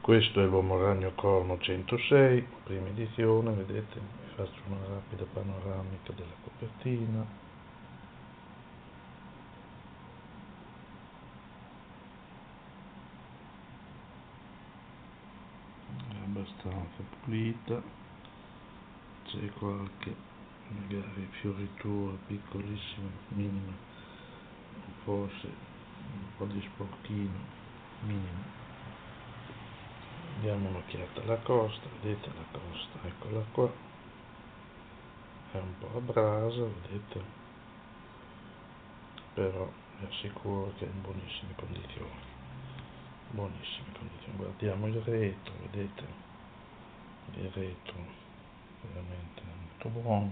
Questo è l'Uomo Ragno Corno 106, prima edizione, vedete, vi faccio una rapida panoramica della copertina. È abbastanza pulita, c'è qualche magari fioritura piccolissima, minima, forse un po' di sporchino minimo. Diamo un'occhiata alla costa, vedete la costa, eccola qua, è un po' abrasa, vedete, però vi assicuro che è in buonissime condizioni, guardiamo il retro, vedete, il retro veramente molto buono,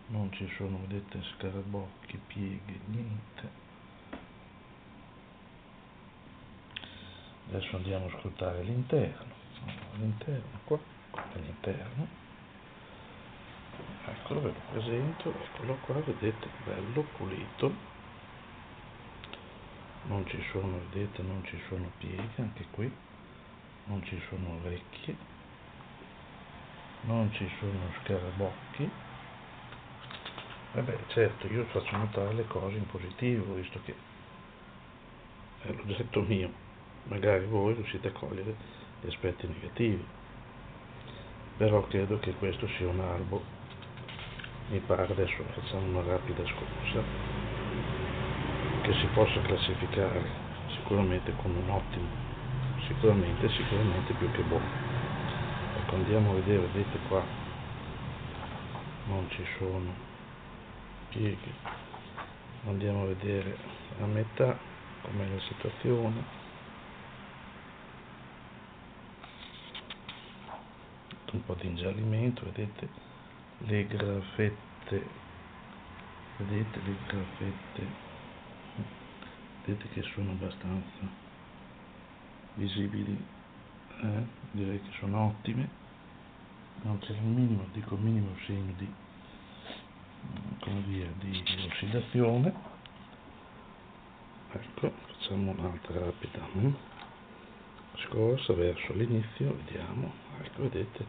non ci sono, vedete, scarabocchi, pieghe, niente. Adesso andiamo a scrutare l'interno, qua, come l'interno, eccolo, ve lo presento, eccolo qua, vedete, bello, pulito, non ci sono, vedete, non ci sono pieghe, anche qui, non ci sono orecchie, non ci sono scarabocchi. Vabbè, certo, io faccio notare le cose in positivo, visto che è l'oggetto mio. Magari voi riuscite a cogliere gli aspetti negativi, però credo che questo sia un albo, mi pare, adesso facciamo una rapida scorsa, che si possa classificare sicuramente come un ottimo, sicuramente più che buono. Ecco, andiamo a vedere, vedete qua, non ci sono pieghe, andiamo a vedere a metà com'è la situazione. Un po' di ingiallimento, vedete le graffette, vedete che sono abbastanza visibili, direi che sono ottime, non c'è il minimo, dico minimo segno di, come dire, di ossidazione. Ecco, facciamo un'altra rapida scorsa verso l'inizio, vediamo, ecco, vedete,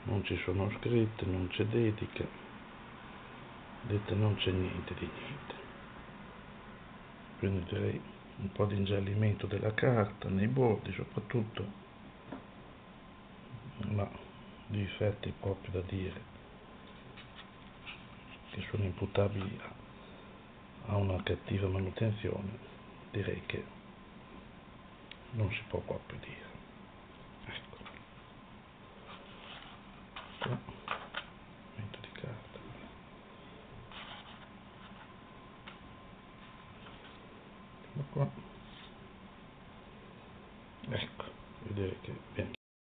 non ci sono scritte, non c'è dedica, vedete, non c'è niente di niente, quindi direi un po' di ingiallimento della carta nei bordi soprattutto, ma difetti proprio da dire che sono imputabili a una cattiva manutenzione, direi che non si può proprio dire. Ecco qua, metto di carta, qua, ecco, vedete che